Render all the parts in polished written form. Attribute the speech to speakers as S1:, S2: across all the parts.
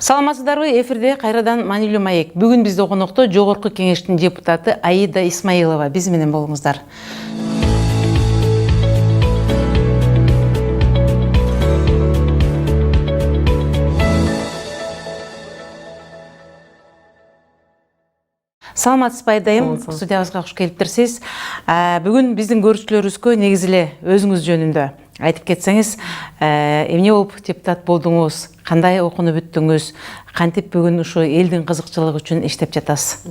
S1: Саламатсыздарбы, эфирде кайрадан Маанилүү маек. Бүгүн бизде конокто Жогорку Кеңештин депутаты Аида Исмаилова. Биз менен болуңуздар. Саламатсызбы Айдайым, студиябызга кош келиптирсиз. Бүгүн биздин көрүүчүлөрүбүзгө негизи эле өзүңүз жөнүндө айтып кетсеңиз, эмне болуп депутат болдуңуз, кандай окууну бүттүңүз, кантип бүгүн ушу элдин кызыкчылыгы үчүн иштеп жатасыз?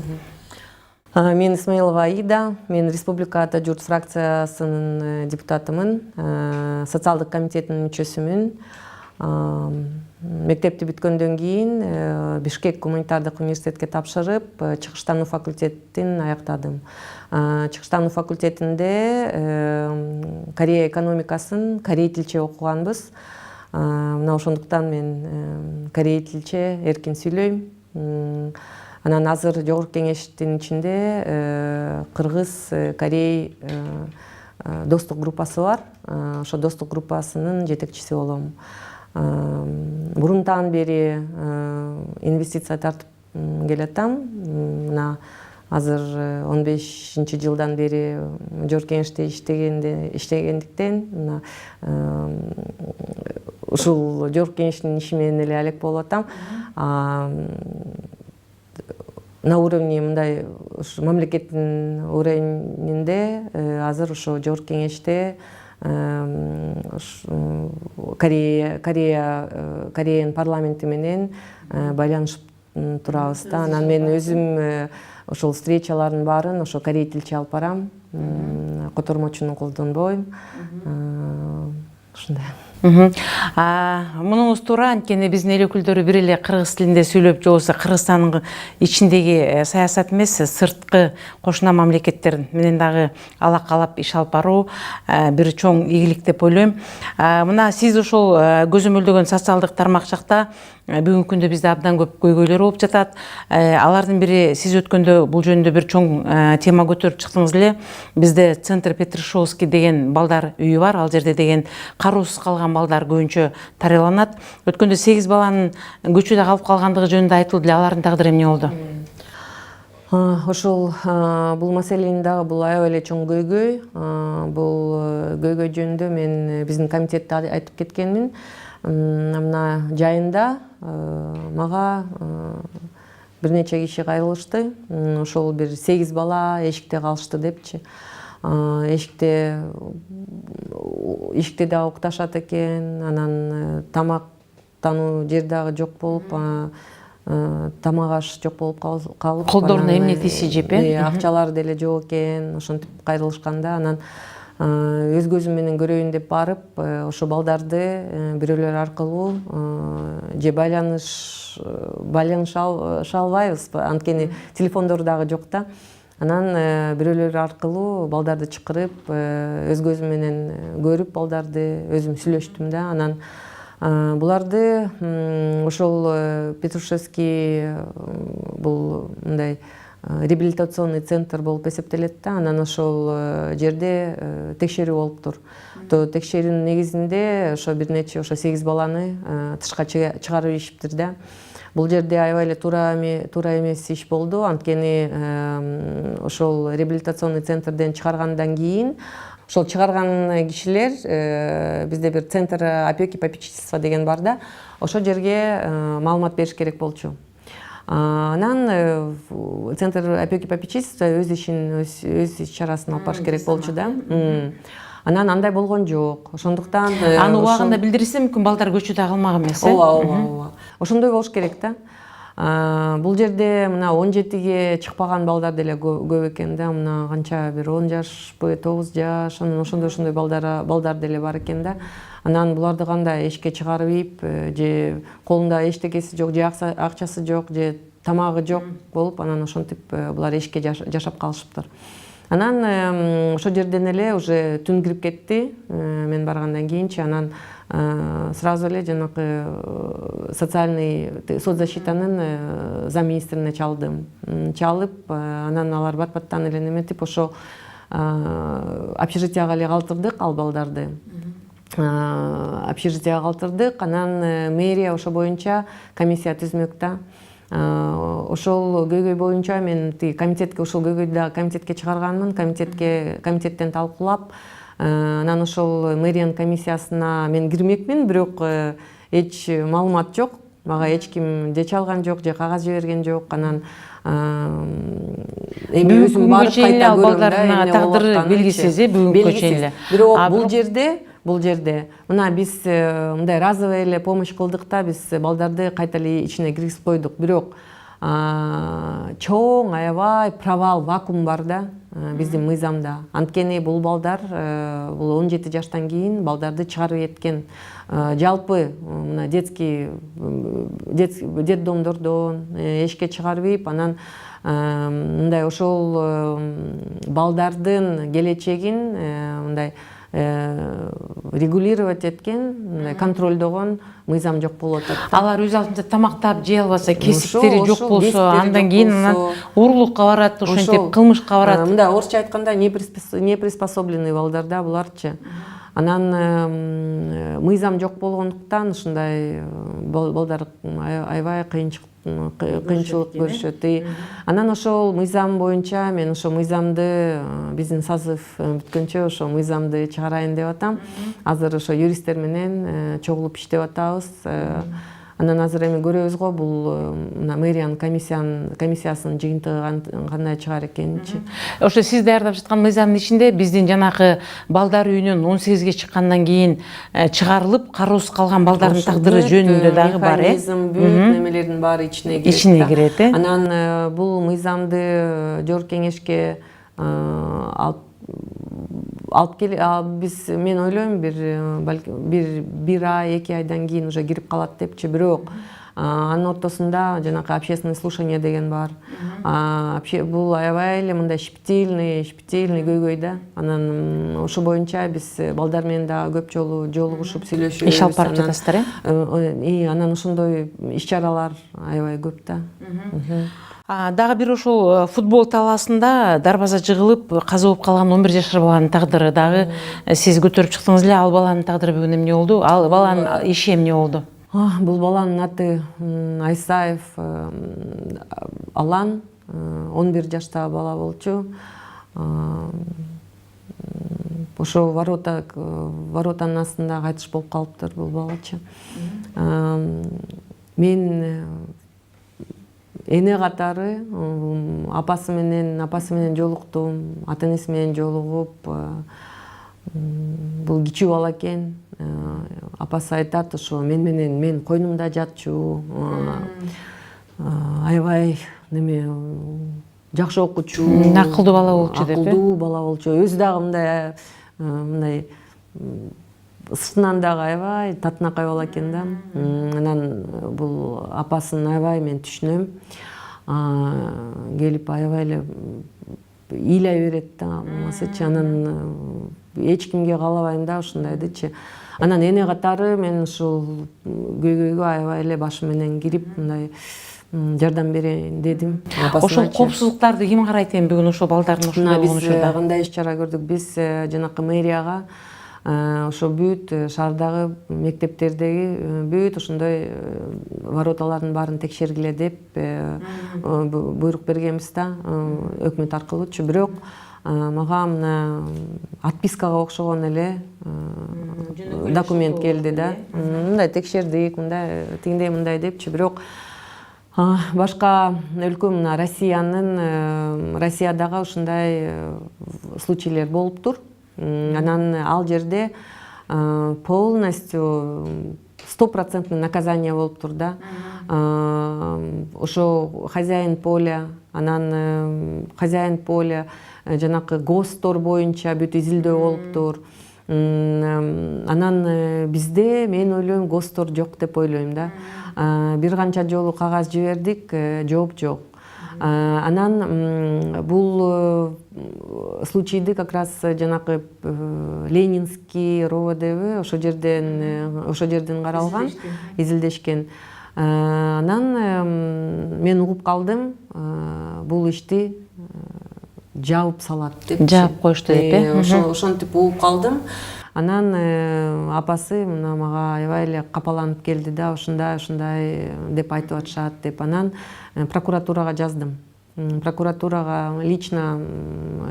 S2: Мен Исмаилова Аида, мен Республика Ата Журт фракциясынын депутатымын, социалдык комитеттин мүчөсүмүн. Мектепти бүткөндөн кийин Бишкек гуманитардык университетке тапшырып, чыгыштануу факультетин аяктадым. Чыгыштануу факультетинде Корея экономикасын корей тилче окуганбыз. Мына ошондуктан мен корей тилче эркин сүйлөйм. Анан азыр Жогорку Кеңештин ичинде кыргыз, корей достук группасы бар. Ошо достук группасынын жетекчиси болом. Мурунтан бери инвестиция тартып келатам. Мына азыр 15 жылдан бери Жогорку Кеңеште иштегендиктен мына ушул Жогорку Кеңештин иши менен эле алек болуп атам. На уровне мындай мамлекеттин уровнинде азыр ошо Жогорку Кеңеште Кореянын парламенти менен байланышып турабыз да. Анан мен өзүм ошол встречалардын баарын ошо корей тилче алып барам. Котормочуну колдонбойм. Ушундай.
S1: Мунуңуз туура, анткени биздин эл өкүлдөрү бир эле кыргыз тилинде сүйлөп, же болбосо Кыргызстандын ичиндеги саясат эмес, сырткы кошуна мамлекеттер менен дагы алакалап иш алып баруу бир чоң ийгилик деп ойлойм. Мына сиз ошол көзөмөлдөгөн социалдык тармак жакта бүгүнкү күндө бизде абдан көп көйгөйлөр болуп жатат. Алардын бири сиз өткөндө бул жөнүндө бир чоң тема көтөрүп чыктыңыз эле. Бизде Центр Петрушевский деген балдар үйү бар. Ал жерде деген кароосуз калган балдар көбүнчө тарыяланат. Өткөндө 8 баланын көчөдө калып калгандыгы жөнүндө айтылды эле. Алардын тагдыры эмне болду?
S2: Ошол бул маселенин дагы бул аябай эле чоң көйгөй. Бул көйгөй жөнүндө мен биздин комитетте айтып кеткенмин. Мына жайында мага бир нече киши кайрылышты. Ошол бир 8 бала эшикте калышты депчи. Эшикте дагы укташат экен. Анан тамактануу жер дагы жок болуп, тамак аш жок болуп калып,
S1: колдоруна эмне тийсе жеп,
S2: акчалары деле жок экен. Ошентип кайрылышканда анан өз көзүм менен көрөйүн деп барып, ошо балдарды бирөөлөр аркылуу же байланыша албайбыз, анткени телефондору дагы жок да. Анан бирөөлөр аркылуу балдарды чакырып, өз көзүм менен көрүп балдарды өзүм сүйлөштүм да. Анан буларды ошол Петрушевский бул мындай реабилитационный центр болуп эсептелет да. Анан ошол жерде текшерүү болуптур. Текшерүүнүн негизинде ошо бир нече ошо 8 баланы тышка чыгарып ийишиптир да. Бул жерде аябай эле туура эмес иш болду. Анткени ошол реабилитационный центрден чыгаргандан кийин ошол чыгарган кишилер бизде бир центр опеки попечительства деген бар да. Ошол жерге маалымат бериш керек болчу. Анан центр опеки попечительства өз ишин, өз иш-чарасын алып барыш керек болчу да. Анан андай болгон жок. Ошондуктан
S1: аны убагында билдирсе мүмкүн балдар көчөдө калмак эмес.
S2: Ооба. Ошондой болуш керек да. Бул жерде мына 17ге чыкпаган балдар деле көп экен да. Мына канча бир 10 жашпы, 9 жаш, анан ошондой балдар деле бар экен да. Анан буларды кандай эшикке чыгарып ийип, же колунда эчтекеси жок, же акчасы жок, же тамагы жок болуп, анан ошентип булар эшикке жашап калышыптыр. Анан ошол жерден эле уже түн кирип кетти. Мен баргандан кийинчи анан сразу эле жанакы соцзащитанын замминистрине чалдым. Чалып, анан алар бат-баттан эле неметип ошо общежитияга эле калтырдык ал балдарды. общежитияга калтырдык. Анан мэрия ошо боюнча комиссия түзмөк да. Ошол көйгөй боюнча мен комитетке ошол көйгөйдү да комитетке чыгарганмын. Комитеттен талкуулап, анан ошол мэриянын комиссиясына мен кирмекмин, бирок эч маалымат жок. Мага эч ким же чалган жок, же кагаз жиберген жок. Анан эми өзүм барып кайта көрөм да.
S1: Тагдыры белгисиз, бүгүнкү чейин.
S2: Бирок бул жерде мына биз мындай разовый эле помощь кылдык да, биз балдарды кайта эле ичине киргизип койдук. Бирок чоң аябай провал, вакуум бар да биздин мыйзамда. Анткени бул балдар, бул 17 жаштан кийин балдарды чыгарып эткен. Жалпы мына детдомдордон эшикке чыгарып, анан мындай ошол балдардын келечегин мындай регулировать эткен, контролдогон мыйзам жок болуп атат.
S1: Алар өз алдынча тамактап жей албаса, кесиктери жок болсо, андан кийин анан урлукка барат, ошентип кылмышка барат.
S2: Мындай орусча айтканда неприспособленный балдар да буларчы. Анан мыйзам жок болгондуктан ушундай балдар аябай кыйынчылык көрүшөт. Анан ошол мыйзам боюнча мен ошол мыйзамды биздин созыв бүткөнчө ошол мыйзамды чыгарайын деп атам. Азыр ошо юристтер менен чогулуп иштеп атабыз. Анан азыр эми көрөбүз го бул мына мэриянын комиссиясынын жыйынтыгы кандай чыгар экенинчи.
S1: Ошо сиз даярдап жаткан мыйзамдын ичинде биздин жанакы балдар үйүнөн 18ге чыккандан кийин чыгарылып кароосуз калган балдардын тагдыры жөнүндө дагы бар,
S2: механизм, бүт немелердин баары ичине
S1: кирет.
S2: Анан бул мыйзамды жогорку кеңешке алып биз, мен ойлойм, бир ай, 2 айдан кийин уже кирип калат депчи. Бирок анын ортосунда жанакы общественное слушание деген бар. Бул аябай эле мындай щепетильный көйгөй да. Анан ошо боюнча биз балдар менен дагы көп жолу жолугушуп сүйлөшүбүз.
S1: Иш алып барып жатасыздар,
S2: Анан ошондой иш-чаралар аябай көп да.
S1: Дагы бир ошол футбол талаасында дарбаза жыгылып каза болуп калган 11 жашар баланын тагдыры дагы сиз көтөрүп чыктыңыз эле. Ал баланын тагдыры бүгүн эмне болду? Ал баланын иши эмне болду?
S2: Бул баланын аты Айсаев Алан, 11 жаштагы бала болчу. Ошо воротанын астында кайтыш болуп калыптыр бул балачы. Мен эне катары апасы менен жолуктум, ата-энеси менен жолугуп, бул кичүү бала экен. Апасы айтат, ошо мен койнумда жатчу, аябай неме жакшы окуучу,
S1: акылдуу бала болчу деп.
S2: Акылдуу бала болчу. Өзү дагы мындай сыртынан дагы аябай татынакай бала экен да. Анан бул апасын аябай мен түшүнөм. Келип аябай эле ыйлай берет да, болмосочу. Анан эч кимге каалабайм да ушундайдычы. Анан эне катары мен ушул көйгөйгө аябай эле башым менен кирип, мындай жардам берейин дедим.
S1: Ошол коопсуздуктарды ким карайт эми бүгүн ошол балдардын ошондой болгонушунда?
S2: Биз кандай иш-чара көрдүк? Биз жанакы мэрияга ошо бүт шаардагы мектептердеги бүт ошондой вороталардын баарын текшергиле деп буйрук бергенбиз да, өкмөт аркылуучу. Бирок мага мына отпискага окшогон эле документ келди да. Мындай текшердик, мындай тигиндей мындай депчи. Бирок башка өлкө, мына Россиядагы ушундай случайлар болуптур. Анан ал жерде полностью 100% наказание болуптур да. Ошо хозяин поля, анан хозяин поля жанакы ГОСТор боюнча бүт изилдөө болуптур. Анан бизде мен ойлойм ГОСТор жок деп ойлойм да. Бир канча жолу кагаз жибердик, жооп жок. Анан бул случайды как раз жанакы Ленинский РОВД ошо жерден каралган, изилдешкен. Анан мен угуп калдым, бул ишти жабып салат деп
S1: Жаап коюшту деп,
S2: ошентип угуп калдым. Анан апасы мына мага аябай эле капаланып келди да, ушундай деп айтып атышат деп. Анан прокуратурага жаздым. Прокуратурага лично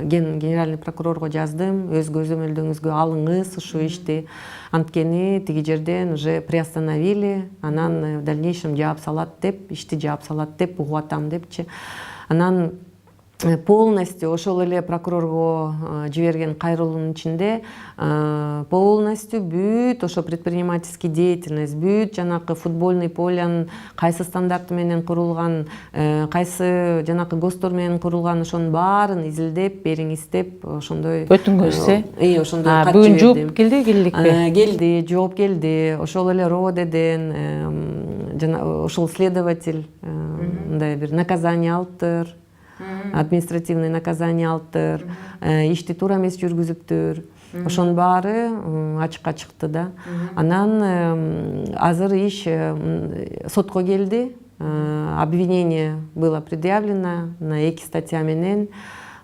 S2: генеральный прокурорго жаздым. Өз көзөмөлдөрүңүзгө алыңыз ушу ишти. Анткени тиги жерден уже приостановили. Анан в дальнейшем жаап салат деп, ишти жаап салат деп угуп атам депчи. Анан полностью ошол эле прокурорго жиберген кайрылуунун ичинде полностью бүт ошо предпринимательский деятельность, бүт жанакы футбольный полянын кайсы стандарты менен курулган, кайсы жанакы ГОСТор менен курулган, ошонун баарын изилдеп бериңиз деп ошондой
S1: өтүнгүңүз
S2: ошондой кат
S1: бүгүн
S2: жибердим.
S1: жооп келдикпи?
S2: Келди, жооп келди. Ошол эле РОДДен жана ошол следователь мындай бир наказание алыптыр. Административный наказание алыптыр, ишти туура эмес жүргүзүптүр. Ошонун баары ачыкка чыкты да. Анан азыр иш сотко келди. Обвинение было предъявлено на 2 статья менен.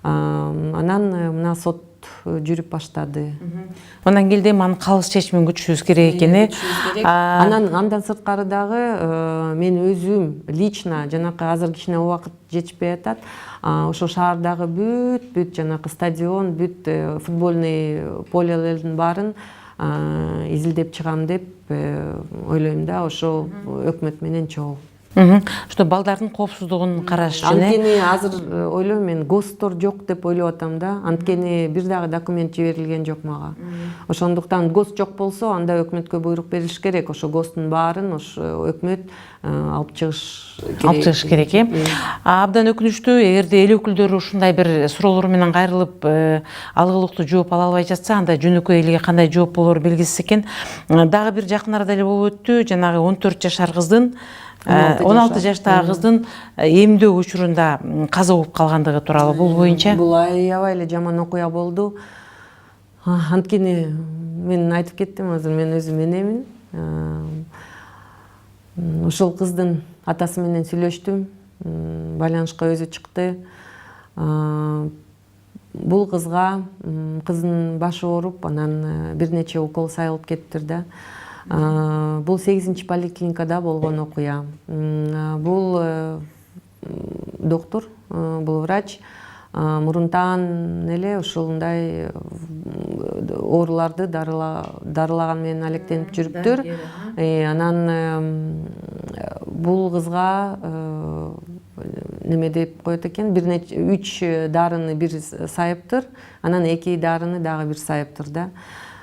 S2: Анан мына сот жүрүп баштады.
S1: Андан келдим, анын калыс чечимин күтүшүбүз керек экени.
S2: Андан сырткары дагы мен өзүм лично жанакы азыр кичине убакыт жетишпей атат. Ошо шаардагы бүт жанакы стадион, бүт футбольный полелердин баарын изилдеп чыгам деп ойлойм да. Ошо өкмөт менен чогуу.
S1: Что балдардын коопсуздугун караш үчүн.
S2: Анткени азыр ойлойм мен ГОСТор жок деп ойлоп атам да. Анткени бир дагы документ жиберилген жок мага. Ошондуктан ГОСТ жок болсо, анда өкмөткө буйрук берилиш керек. Ошо ГОСТтун баарын ошо өкмөт алып чыгыш керек.
S1: Абдан өкүнүчтүү, эгерде эл өкүлдөрү ушундай бир суроолор менен кайрылып, алгылыктуу жооп ала албай жатса, анда жөнөкөй элге кандай жооп болору белгисиз экен. Дагы бир жакын арада эле болуп өттү, жанагы 14 жашар кыздын 16 жаштагы кыздын эмдөө учурунда каза болуп калгандыгы тууралуу бул боюнча.
S2: Бул аябай эле жаман окуя болду. Анткени мен айтып кеттим, азыр мен өзүм энемин. Ошол кыздын атасы менен сүйлөштүм. Байланышка өзү чыкты. Бул кызга кыздын башы ооруп, анан бир нече укол сайылып кетиптир да. Бул 8-чи поликлиникада болгон окуя. Бул доктор, бул врач мурунтан эле ушундай ооруларды дарылаган менен алектенип жүрүптүр. Анан бул кызга неме деп коет экен, 3 дарыны бир сайыптыр, анан 2 дарыны дагы бир сайыптыр да.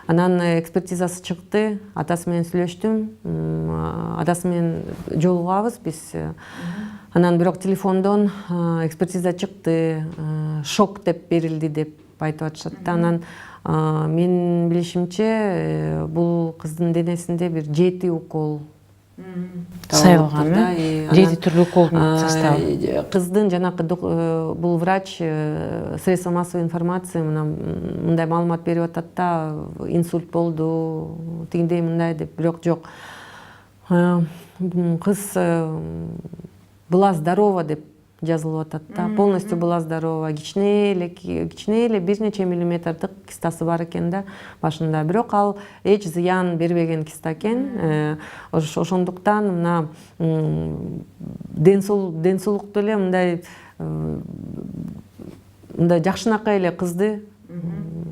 S2: Анан экспертизасы чыкты, атасы менен сүйлөштүм, атасы менен жолугабыз биз. Анан бирок телефондон экспертиза чыкты, шок деп берилди деп айтып атышат. Анан мен билишимче бул кыздын денесинде бир 7 укол
S1: сайылган, 7 түрлүү уколдун составы.
S2: Кыздын жанакы бул врач средства массовой информации мындай маалымат берип атат да, инсульт болду, тигиндей мындай деп, бирок жок. Кыз была здорова деп жазылып атат да, полностью была здорова. Кичине эле бир нече миллиметрдик кистасы бар экен да башында, бирок ал эч зыян бербеген киста экен. Ошондуктан мына ден соолукту эле мындай жакшынакай эле кызды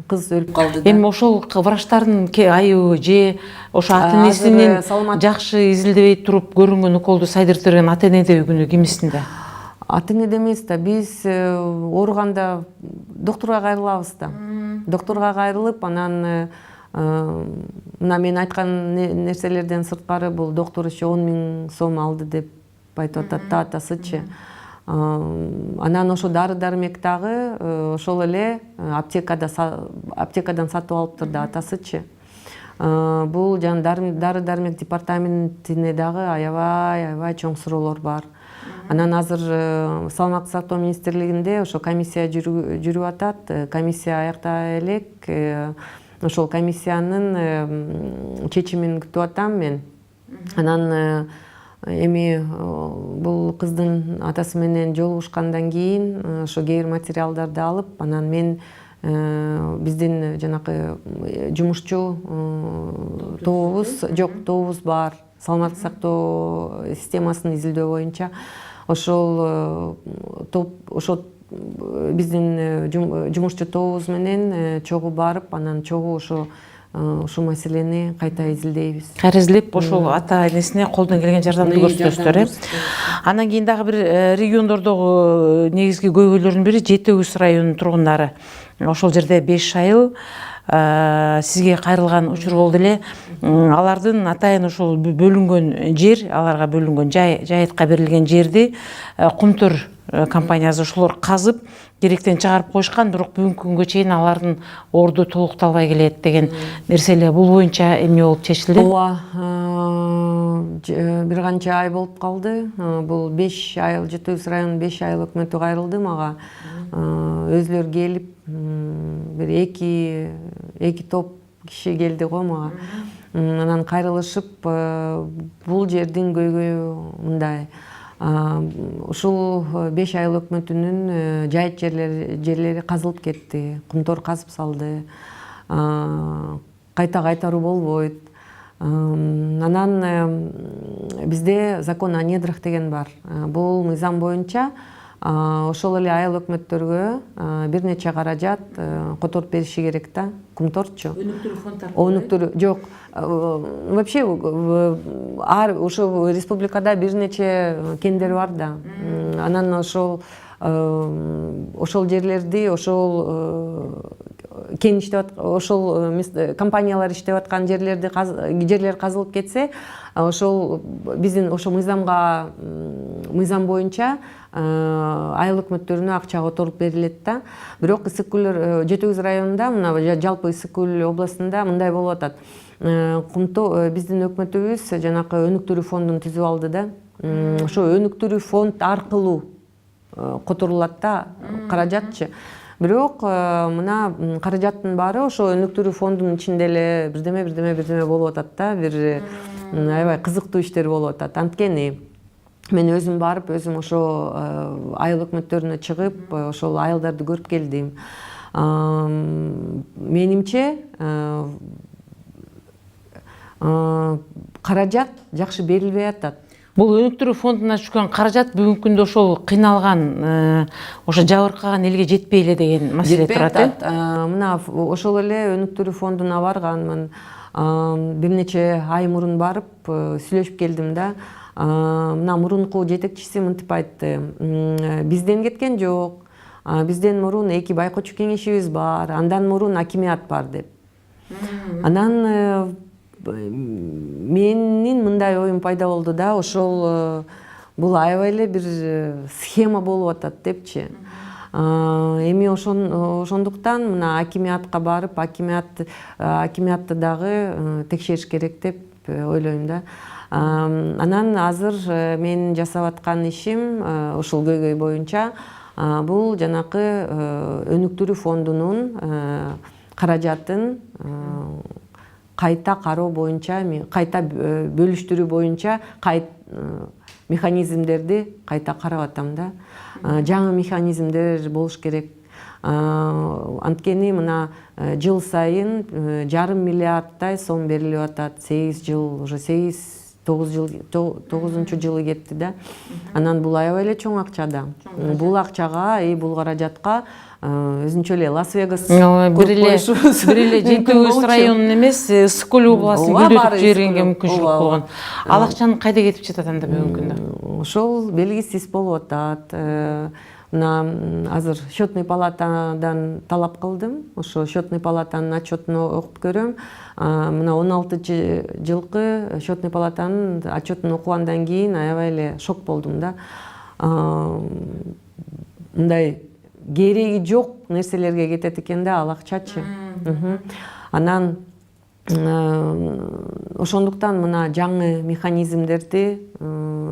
S2: кыз өлүп калды да.
S1: Эми ошол врачтардын айыбы же ошо ата энесинин жакшы изилдебей туруп көрүнгөн уколду сайдыртып берген ата энеде күнү кимисинде?
S2: Ата энеде эмес да, биз ооруганда докторго кайрылабыз да. Докторго кайрылып, анан мына мен айткан нерселерден сырткары бул доктор еще 10 000 сом алды деп айтып атат да атасычы. Анан ошо дары-дармек дагы ошол эле аптекадан сатып алыптыр да атасычы. Бул жана дары-дармек департаментине дагы аябай чоң суроолор бар. Анан азыр Саламаттык сактоо министрлигинде ошо комиссия жүрүп атат. Комиссия аякта элек. Ошол комиссиянын чечимин күтүп атам мен. Анан эми бул кыздын атасы менен жолугушкандан кийин ошо кээ бир материалдарды алып, анан мен биздин жанакы жумушчу тобубуз бар, саламаттык сактоо системасын изилдөө боюнча ошол биздин жумушчу тобубуз менен чогуу барып, анан чогуу ушул маселени кайта изилдейбиз.
S1: Кайра изилдеп, ошол ата энесине колдон келген жардамды көрсөтөсүздөр. Анан кийин дагы бир региондордогу негизги көйгөйлөрдүн бири Жети Үз районунун тургундары. Ошол жерде 5 айыл сизге кайрылган учур болду эле. Алардын атайын ошол бөлүнгөн жер, аларга бөлүнгөн жайытка берилген жерди Кумтөр компаниясы ошолор казып, керектен чыгарып койушкан, бирок бүгүнкү күнгө чейин алардын орду толукталбай келет деген нерселер. Бул боюнча эмне болуп чечилди?
S2: Ооба, бир канча ай болуп калды. Бул 5 айыл, Жети Үз районунун 5 айыл өкмөтү кайрылды мага. Өзлөр келип, бир эки топ киши келди го мага. Анан кайрылышып, бул жердин көйгөйү мындай. Ушул 5 айыл өкмөтүнүн жайыт жерлери казылып кетти, Кумтор казып салды, кайта кайтаруу болбойт. Анан бизде закон о недрах деген бар. Бул мыйзам боюнча ошол эле айыл өкмөттөргө бир нече каражат которуп бериши керек да, Кумторчу.
S1: Өнүктүрүү фонддары.
S2: Өнүктүрүү жок. Вообще ошо республикада бир нече кендер бар да. Анан ошол жерлерди, ошол кен иштеп ошол компаниялар иштеп аткан жерлер казылып кетсе, ошол биздин ошо мыйзам боюнча айыл өкмөттөрүнө акча которуп берилет да. Бирок Ысык Көл, Жети Үз районунда, мына жалпы Ысык Көл областында мындай болуп атат. Биздин өкмөтүбүз жанакы өнүктүрүү фондун түзүп алды да. Ошо өнүктүрүү фонд аркылуу которулат да каражатчы. Бирок мына каражаттын баары ошо өнүктүрүү фондунун ичинде эле бирдеме болуп атат да. Бир аябай кызыктуу иштер болуп атат. Анткени мен өзүм барып, өзүм ошо айыл өкмөттөрүнө чыгып, ошол айылдарды көрүп келдим. Менимче каражат жакшы берилбей атат.
S1: Бул өнүктүрүү фондуна түшкөн каражат бүгүнкү күндө ошол кыйналган, ошо жабыркаган элге жетпей эле деген маселе турат.
S2: Мына ошол эле өнүктүрүү фондуна барганмын. Бир нече ай мурун барып сүйлөшүп келдим да. Мына мурунку жетекчиси мынтип айтты: бизден кеткен жок, бизден мурун 2 байкоочу кеңешибиз бар, андан мурун акимият бар деп. Анан менин мындай оюм пайда болду да, ошол бул аябай эле бир схема болуп атат депчи. Эми ошондуктан мына акимиятка барып, акимиятты дагы текшериш керек деп ойлойм да. Анан азыр мен жасап аткан ишим ушул көйгөй боюнча бул жанакы өнүктүрүү фондунун каражатын кайта кароо боюнча, кайта бөлүштүрүү боюнча механизмдерди кайта карап атам да. Жаңы механизмдер болуш керек. Анткени мына жыл сайын 1,5 миллиардтай сом берилип атат. 8 жыл, уже 9-njу жылы кетти да. Анан бул аябай эле чоң акча да. Бул акчага, бул каражатка өзүнчө эле Лас-Вегас
S1: бир эле Жети Үз районунун эмес, Ысык Көл областын гүлдөтүп жибергенге мүмкүнчүлүк болгон. Ал акчанын кайда кетип жатат анда бүгүнкү күндө?
S2: Ошол белгисиз болуп атат. Мына азыр счетный палатадан талап кылдым. Ошо счетный палатанын отчетун окуп көрөм. Мына 16-жылкы счетный палатанын отчетун окугандан кийин аябай эле шок болдум да. Мындай кереги жок нерселерге кетет экен да ал акчачы. Анан ошондуктан мына жаңы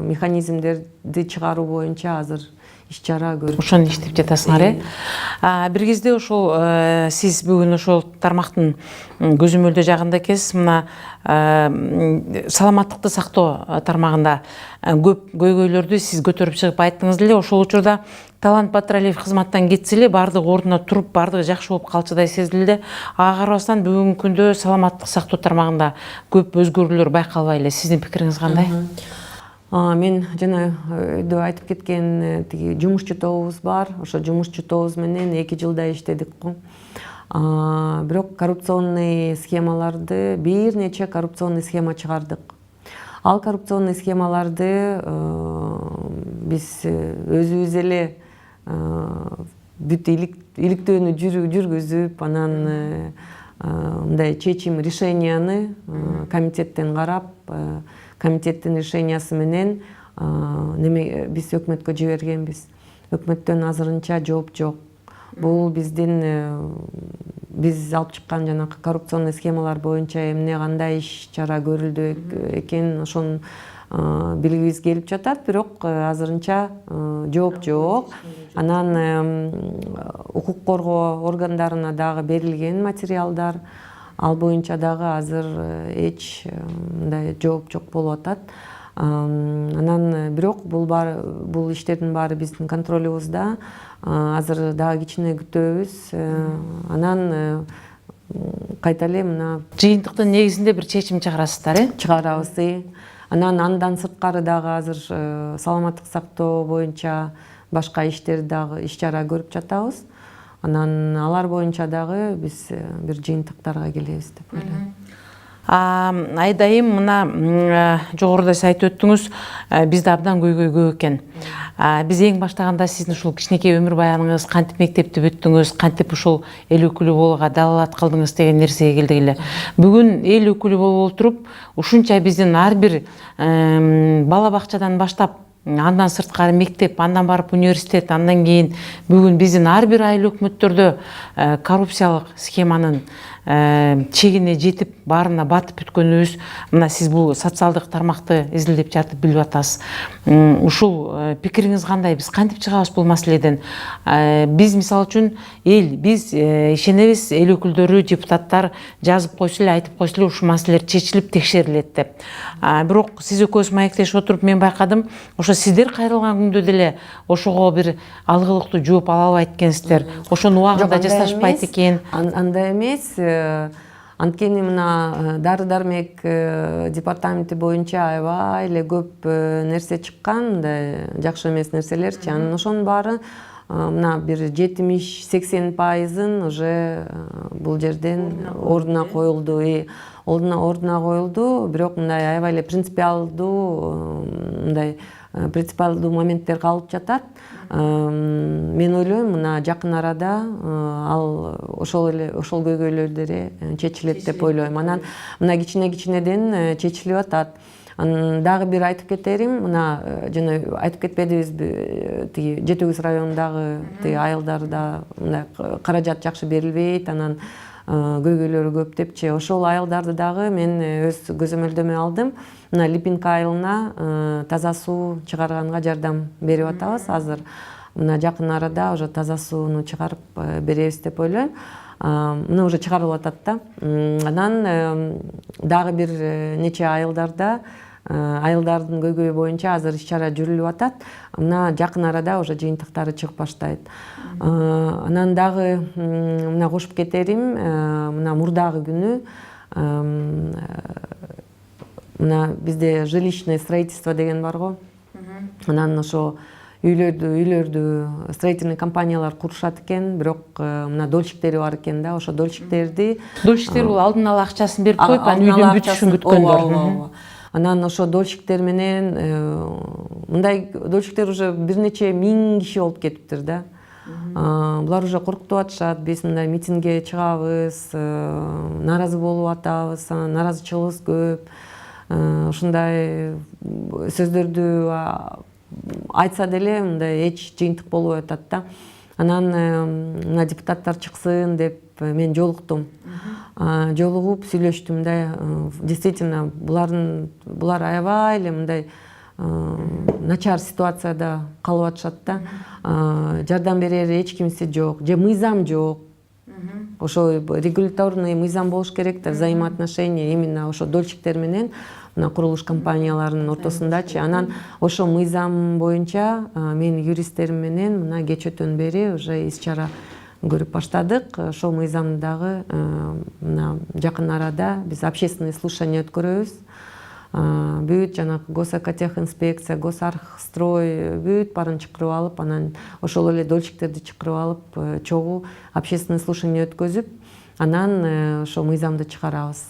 S2: механизмдерди чыгаруу боюнча азыр иш чара көрүп
S1: ошону иштеп жатасыңар, бир кезде ошол сиз бүгүн ошол тармактын көзөмөлдөө жагында экенсиз. Мына саламаттыкты сактоо тармагында көп көйгөйлөрдү сиз көтөрүп чыгып айттыңыз эле. Ошол учурда Талант Батыралиев кызматтан кетсе эле баардык ордуна туруп, баардыгы жакшы болуп калчудай сезилди. Ага карабастан бүгүнкү күндө саламаттык сактоо тармагында көп өзгөрүүлөр байкалбай эле. Сиздин пикириңиз кандай?
S2: Мен жана өйдө айтып кеткен тиги жумушчу тобубуз бар. Ошо жумушчу тобубуз менен 2 жылдай иштедик го. Бирок коррупционный схемаларды, бир нече коррупционный схема чыгардык. Ал коррупционный схемаларды биз өзүбүз эле бүт иликтөөнү жүргүзүп, анан мындай чечим, решенияны комитеттен карап, комитеттин решениясы менен биз өкмөткө жибергенбиз. Өкмөттөн азырынча жооп жок. Бул биз алып чыккан жанакы коррупционный схемалар боюнча эмне кандай иш чара көрүлдү экен, ошону билгибиз келип жатат, бирок азырынча жооп жок. Анан укук коргоо органдарына дагы берилген материалдар, ал боюнча дагы азыр эч мындай жооп жок болуп атат. Анан бирок бул иштердин баары биздин контролубузда. Азыр дагы кичине күтөбүз. Анан кайта эле мына
S1: Жыйынтыктын негизинде бир чечим чыгарасыздар,
S2: чыгарабыз. Андан сырткары дагы азыр саламаттык сактоо боюнча башка иштерди дагы иш чара көрүп жатабыз. Анан алар боюнча дагы биз бир жыйынтыктарга келебиз деп ойлойм.
S1: Айдайым мына жогоруда сиз айтып өттүңүз, бизде абдан көйгөй көп экен. Биз эң баштаганда сиздин ушул кичинекей өмүр баяныңыз, кантип мектепти бүттүңүз, кантип ушул эл өкүлү болууга далалат кылдыңыз деген нерсеге келдик эле. Бүгүн эл өкүлү болуп отуруп, ушунча биздин ар бир бала бакчадан баштап, андан сырткары мектеп, андан барып университет, андан кийин бүгүн биздин ар бир айыл өкмөттөрдө коррупциялык схеманын чегине жетип, баарына батып бүткөнүбүз. Мына сиз бул социалдык тармакты изилдеп жатып билип атасыз. Ушул пикириңиз кандай? Биз кантип чыгабыз бул маселеден? Биз мисалы үчүн биз ишенебиз, эл өкүлдөрү, депутаттар жазып койсо эле, айтып койсо эле ушул маселелер чечилип, текшерилет деп. Бирок сиз экөөбүз маектешип отуруп мен байкадым, ошо сиздер кайрылган күндө деле ошого бир алгылыктуу жооп ала албайт экенсиздер. Ошону убагында жасашпайт экен.
S2: Андай эмес. Анткени мына дары-дармек департаменти боюнча аябай эле көп нерсе чыккан, мындай жакшы эмес нерселерчи. Анан ошонун баары мына бир 70-80% уже бул жерден ордуна коюлду. Ордуна коюлду, бирок мындай аябай эле принципиалдуу моменттер калып жатат. Мен ойлойм, мына жакын арада ал ошол көйгөйлөр деле чечилет деп ойлойм. Анан мына кичинеден чечилип атат. Дагы бир айтып кетерим, мына жана айтып кетпедибизби, тиги Жети Көз районундагы тиги айылдарда мындай каражат жакшы берилбейт, анан көйгөйлөрү көп депчи. Ошол айылдарды дагы мен өз көзөмөлдөмө алдым. Мына Липинка айылына таза суу чыгарганга жардам берип атабыз. Азыр мына жакын арада уже таза сууну чыгарып беребиз деп ойлойм. Мына уже чыгарылып атат да. Анан дагы бир нече айылдардын көйгөйү боюнча азыр иш чара жүрүлүп атат. Мына жакын арада уже жыйынтыктары чыгып баштайт. Анан дагы мына кошуп кетерим, мына мурдагы күнү мына бизде жилищное строительство деген бар го. Анан ошо үйлөрдү строительный компаниялар курушат экен, бирок мына дольщиктери бар экен да. Ошо дольщиктер
S1: бул алдын ала акчасын берип коюп, анан үйдүн бүтүшүн күткөндөр.
S2: Анан ошо дольщиктер менен мындай дольщиктер уже бир нече миң киши болуп кетиптир да. Булар уже коркутуп атышат, биз мындай митингге чыгабыз, нааразы болуп атабыз, нааразычылыгыбыз көп. Ушундай сөздөрдү айтса деле мындай эч жыйынтык болбой атат да. Анан мына депутаттар чыксын деп мен жолуктум. Жолугуп сүйлөштүм да. Действительно булар аябай эле мындай начар ситуацияда калып атышат да. Жардам берер эч кимиси жок же мыйзам жок. Ошо регуляторный мыйзам болуш керек да, взаимоотношения именно ошо дольщиктер менен мына курулуш компанияларынын ортосундачы. Анан ошо мыйзам боюнча мен юристтерим менен мына кечөөтөн бери уже ис чара көрүп баштадык. Ошол мыйзамды дагы мына жакын арада биз общественный слушание өткөрөбүз. Бүт жанагы госэкотехинспекция, госархстрой бүт баарын чакырып алып, анан ошол эле дольщиктерди чакырып алып, чогуу общественный слушание өткөзүп, анан ошо мыйзамды чыгарабыз.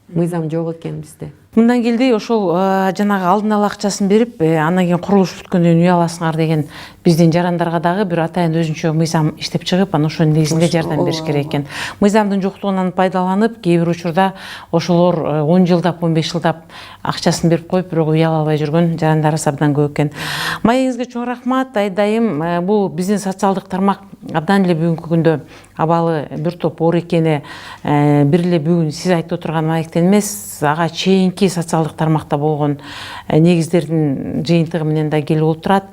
S2: Мыйзам жок экен бизде.
S1: Мындан келди ошол жанагы алдын ала акчасын берип, андан кийин курулуш бүткөндөн үй аласыңар деген биздин жарандарга дагы бир атайын өзүнчө мыйзам иштеп чыгып, анан ошонун негизинде жардам бериш керек экен. Мыйзамдын жоктугунан пайдаланып, кээ бир учурда ошолор 10 жылдап, 15 жылдап акчасын берип коюп, бирок үй ала албай жүргөн жарандарыбыз абдан көп экен. Маегиңизге чоң рахмат. Айдайым, бул биздин социалдык тармак абдан эле бүгүнкү күндө абалы бир топ оор экени бир эле бүгүн сиз айтып отурган маектен эмес, ага чейинки социалдык тармакта болгон негиздердин жыйынтыгы менен да келип отурат.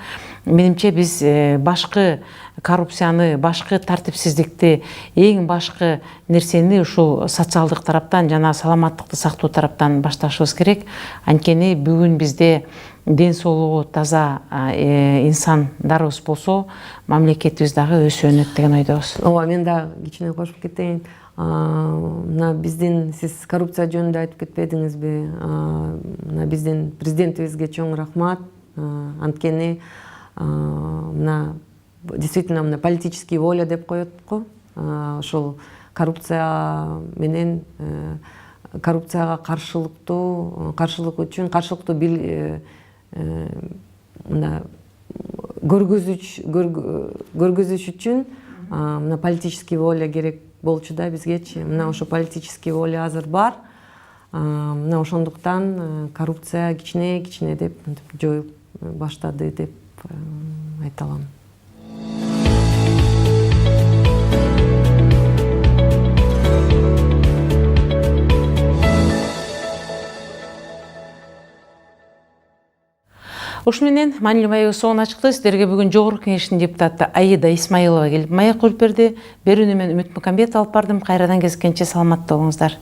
S1: Менимче биз башкы коррупцияны, башкы тартипсиздикти, эң башкы нерсени ушул социалдык тараптан жана саламаттыкты сактоо тараптан башташыбыз керек. Анткени бүгүн бизде ден соолугу таза инсандарыбыз болсо, мамлекетибиз дагы өсүп өнөт деген ойдобуз.
S2: Ооба, мен да кичине кошуп кетейин. Мына биздин сиз коррупция жөнүндө айтып кетпедиңизби? Мына биздин президентибизге чоң рахмат. Анткени мына действительно мына политический воля деп коет го. Ошол коррупция менен коррупцияга каршылык үчүн мына көргөзүш үчүн мына политический воля керек болчу да бизгечи. Мына ошо политический воля азыр бар. Мына ошондуктан коррупция кичине деп жоюп баштады деп айта алам.
S1: Ушуну менен маанилүү маегибиз соңуна чыкты. Сиздерге бүгүн Жогорку Кеңештин депутаты Аида Исмаилова келип маек коюп берди. Берүүнү мен Үмүт Мукамбетов алып бардым. Кайрадан кезишкенче саламатта болуңуздар.